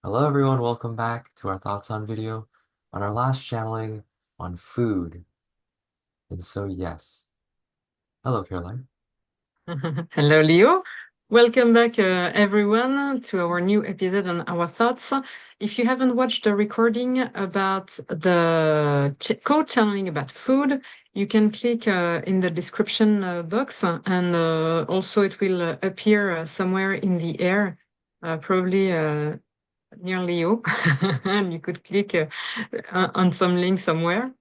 Hello everyone, welcome back to our thoughts on video on our last channeling on food. And so yes. Hello Caroline. Hello, Leo. Welcome back, everyone, to our new episode on our thoughts. If you haven't watched the recording about the code channeling about food, you can click in the description box, and also it will appear somewhere in the air, probably near Leo, and you could click on some link somewhere.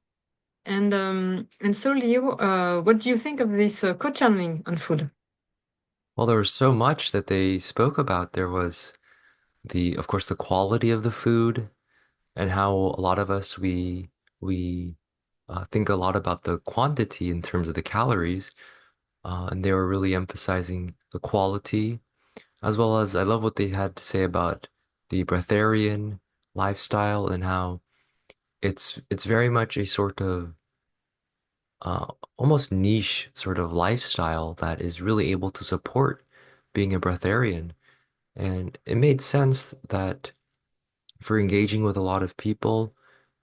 And so, Leo, what do you think of this code channeling on food? Well, there was so much that they spoke about. There was of course, the quality of the food and how a lot of us we think a lot about the quantity in terms of the calories, and they were really emphasizing the quality as well as I love what they had to say about the breatharian lifestyle and how it's very much a sort of uh, almost niche sort of lifestyle that is really able to support being a breatharian. And it made sense that if we're engaging with a lot of people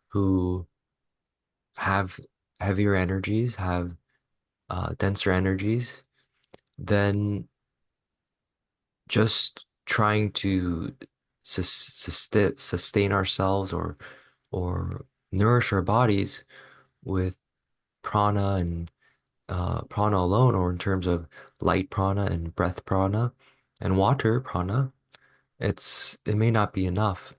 who have heavier energies, have denser energies, then just trying to sustain ourselves or nourish our bodies with prana and prana alone, or in terms of light prana and breath prana and water prana, it may not be enough.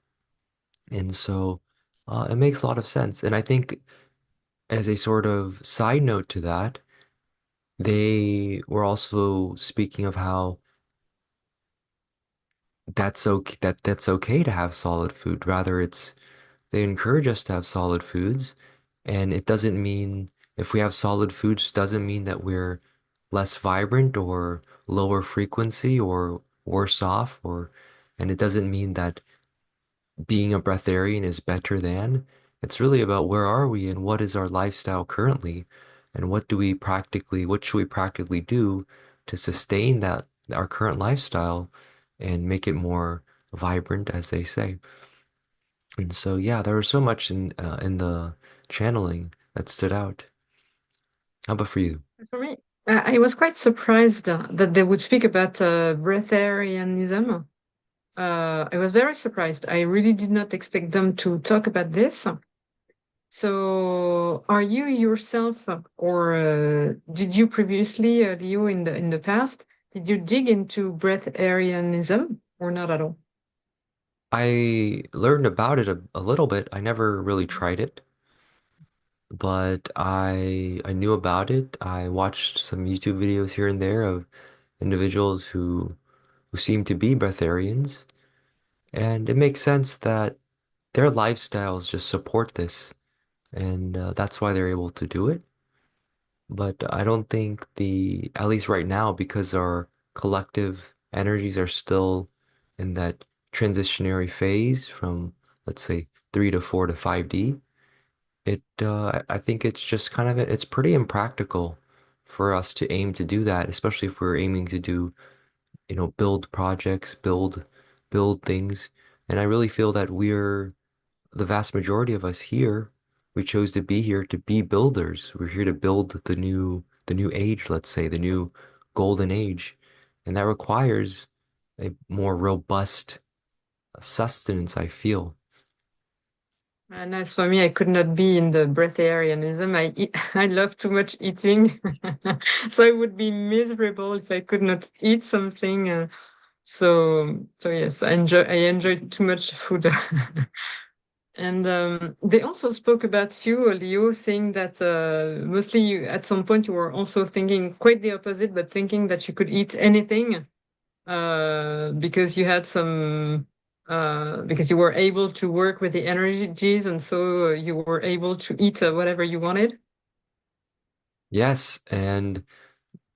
And so it makes a lot of sense. And I think as a sort of side note to that, they were also speaking of how that's okay to have solid food. Rather, they encourage us to have solid foods, and it doesn't mean if we have solid foods doesn't mean that we're less vibrant or lower frequency or worse off, or and it doesn't mean that being a breatharian is better than. It's really about where are we and what is our lifestyle currently, and what should we practically do to sustain that our current lifestyle and make it more vibrant, as they say. And so, yeah, there was so much in the channeling that stood out. How about for you? For me, I was quite surprised that they would speak about breatharianism. I was very surprised. I really did not expect them to talk about this. So, are you yourself, or did you previously, Leo, in the past, did you dig into breatharianism or not at all? I learned about it a little bit. I never really tried it, but I knew about it. I watched some YouTube videos here and there of individuals who seem to be breatharians, and it makes sense that their lifestyles just support this, and that's why they're able to do it. But I don't think at least right now, because our collective energies are still in that transitionary phase from, let's say, 3 to 4 to 5D, I think it's just it's pretty impractical for us to aim to do that, especially if we're aiming to do, build projects, build things. And I really feel that the vast majority of us here, we chose to be here to be builders. We're here to build the new age, let's say, the new golden age. And that requires a more robust sustenance, I feel. And as for me, I could not be in the breatharianism. I love too much eating, so I would be miserable if I could not eat something. So yes, I enjoy too much food. And they also spoke about you, Leo, saying that mostly at some point you were also thinking quite the opposite, but thinking that you could eat anything because you had because you were able to work with the energies, and so you were able to eat whatever you wanted. Yes, and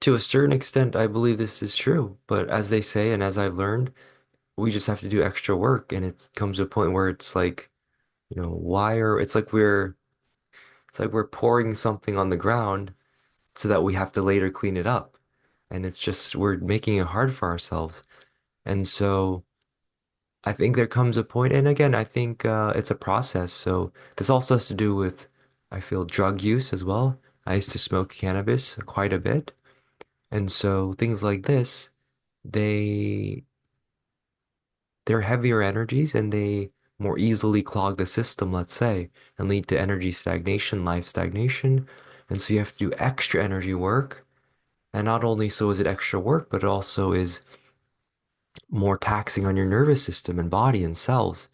to a certain extent, I believe this is true. But as they say, and as I've learned, we just have to do extra work. And it comes to a point where it's like, it's like we're pouring something on the ground so that we have to later clean it up. And we're making it hard for ourselves. And so I think there comes a point, and again, I think it's a process. So this also has to do with, I feel, drug use as well. I used to smoke cannabis quite a bit, and so things like this, they they're heavier energies and they more easily clog the system, let's say, and lead to energy stagnation, life stagnation. And so you have to do extra energy work. And not only so is it extra work, but it also is more taxing on your nervous system and body and cells.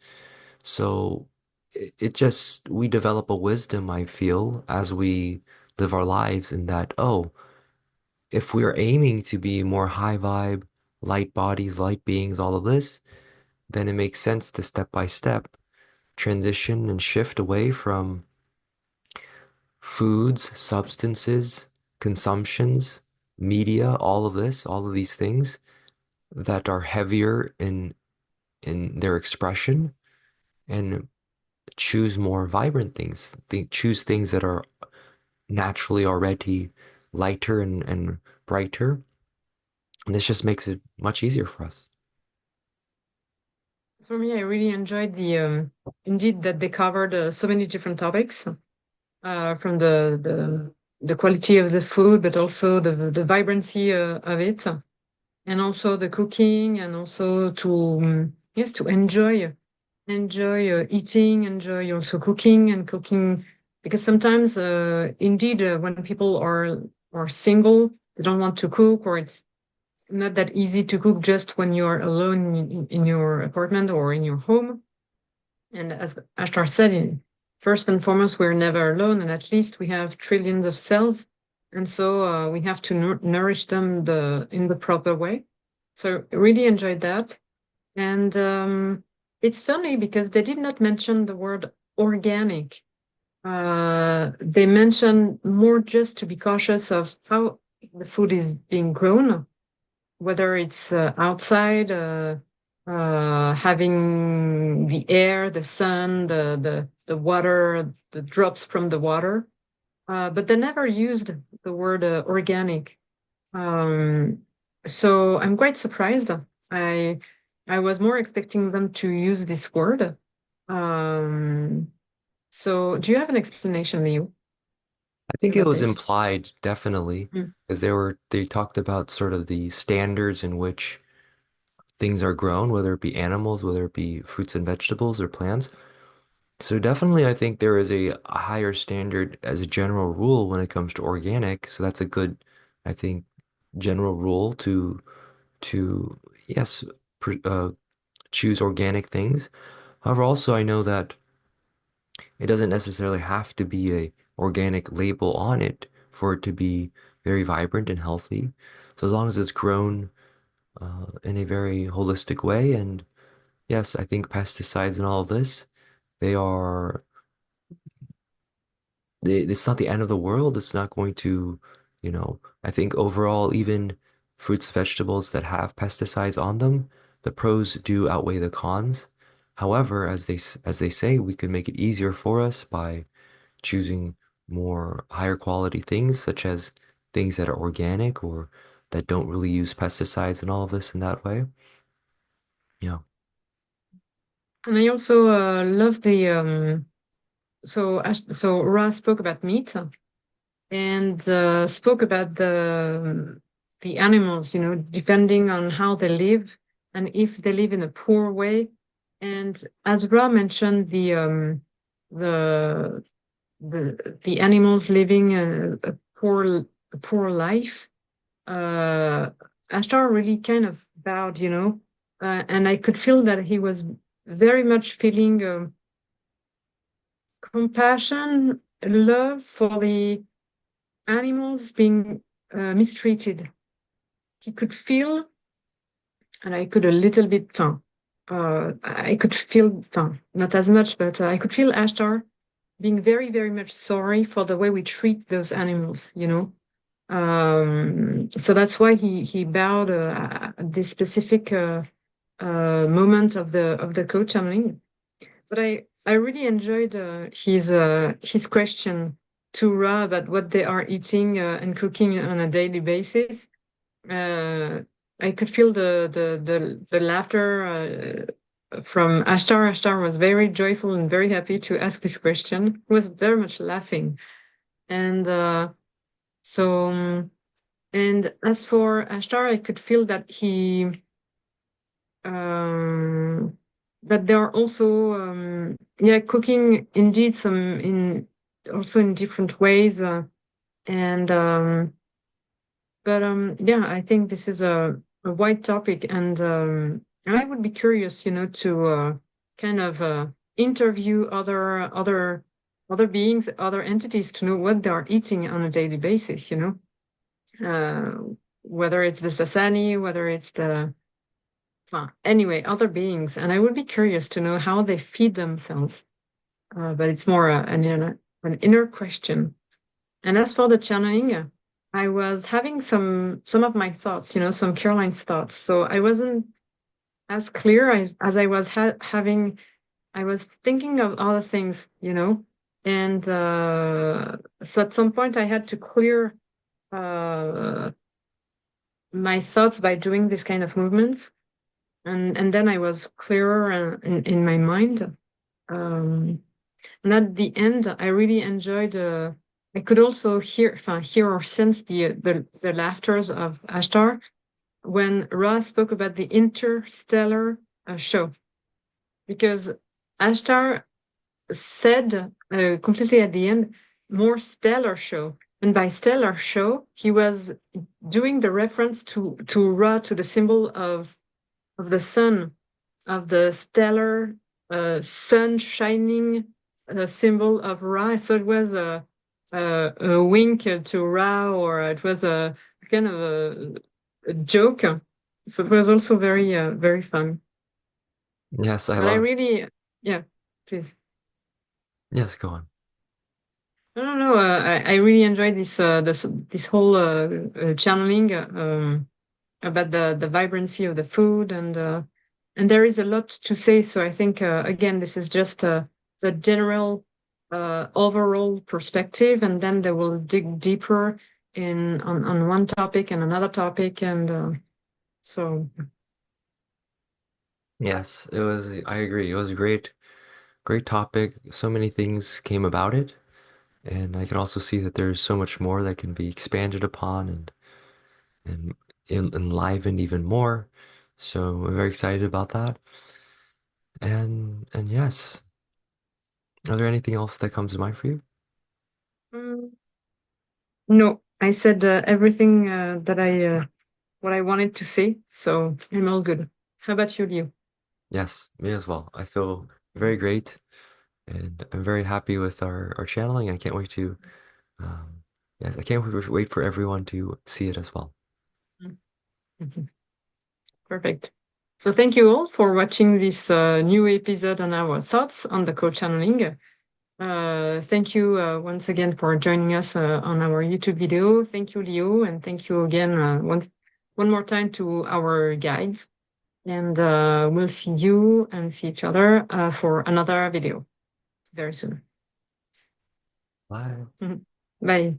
So it just, we develop a wisdom, I feel, as we live our lives in that, oh, if we are aiming to be more high vibe, light bodies, light beings, all of this, then it makes sense to step by step transition and shift away from foods, substances, consumptions, media, all of this, all of these things that are heavier in their expression and choose more vibrant things. Choose things that are naturally already lighter and brighter. And this just makes it much easier for us. For me, I really enjoyed the indeed that they covered so many different topics, from the quality of the food, but also the vibrancy of it, and also the cooking, and also to yes, to enjoy eating, enjoy also cooking and cooking, because sometimes indeed when people are single, they don't want to cook, or it's not that easy to cook just when you're alone in your apartment or in your home. And as Ashtar said, first and foremost, we're never alone, and at least we have trillions of cells, and so we have to nourish them in the proper way. So I really enjoyed that, and it's funny because they did not mention the word organic. They mentioned more just to be cautious of how the food is being grown, whether it's outside, having the air, the sun, the water, the drops from the water. But they never used the word organic. Um, so I'm quite surprised. I I was more expecting them to use this word. Um, so do you have an explanation, Leo, I think it about was this? implied, definitely, Mm. because they talked about sort of the standards in which things are grown, whether it be animals, whether it be fruits and vegetables or plants. So definitely, I think there is a higher standard as a general rule when it comes to organic. So that's a good, I think, general rule to yes, pr choose organic things. However, also I know that it doesn't necessarily have to be a organic label on it for it to be very vibrant and healthy. So as long as it's grown in a very holistic way, and yes, I think pesticides and all of this, they are it's not the end of the world. It's not going to, I think overall, even fruits, vegetables that have pesticides on them, the pros do outweigh the cons. However, as they say, we can make it easier for us by choosing more higher quality things, such as things that are organic or that don't really use pesticides and all of this in that way. Yeah. And I also love the so Ra spoke about meat, and spoke about the animals, depending on how they live and if they live in a poor way. And as Ra mentioned, the the animals living a poor life. Uh, Ashtar really kind of bowed, and I could feel that he was very much feeling compassion, love for the animals being mistreated. He could feel, and I could a little bit, I could feel, not as much, but I could feel Ashtar being very, very much sorry for the way we treat those animals, So that's why he bowed at this specific moment of the co-channeling. But I really enjoyed his question to Ra about what they are eating and cooking on a daily basis. Uh, I could feel the laughter. from Ashtar. Ashtar was very joyful and very happy to ask this question. He was very much laughing. And so, and as for Ashtar, I could feel that um, that there are also, yeah, cooking indeed some in also in different ways. And But yeah, I think this is a wide topic, and I would be curious, to kind of interview other beings, other entities, to know what they are eating on a daily basis. Whether it's the Sasani, whether it's the anyway, other beings, and I would be curious to know how they feed themselves. But it's more an inner question. And as for the channeling, I was having some of my thoughts, some Caroline's thoughts. So I wasn't as clear as I was having. I was thinking of other things, and so at some point I had to clear uh, my thoughts by doing this kind of movements, and then I was clearer in my mind. Um, And at the end, I really enjoyed. I could also hear or sense the laughters of Ashtar when Ra spoke about the interstellar show, because Ashtar said completely at the end, more stellar show, and by stellar show he was doing the reference to Ra, to the symbol of the sun, of the stellar sun shining symbol of Ra. So it was a wink to Ra, or it was a kind of a joke. So it was also very fun. Yes, I But I love. really, yeah, please. Yes, go on. No, no, no. I really enjoyed this whole channeling. About the vibrancy of the food, and there is a lot to say. So I think again, this is just the general overall perspective, and then they will dig deeper in on one topic and another topic, and so Yes, it was. I agree. It was a great, great topic. So many things came about it, and I can also see that there's so much more that can be expanded upon and enlivened even more. So I'm very excited about that. And yes, are there anything else that comes to mind for you? mm, no, I said everything that I what I wanted to say, so I'm all good. How about you, Leo? Yes, me as well. I feel very great, and I'm very happy with our channeling. I can't wait to, yes, I can't wait for everyone to see it as well. Mhm. Perfect. So thank you all for watching this new episode on our thoughts on the co-channeling. Thank you once again for joining us on our YouTube video. Thank you, Leo, and thank you again one more time to our guides. And we'll see you and see each other for another video very soon. Bye. Mhm. Bye.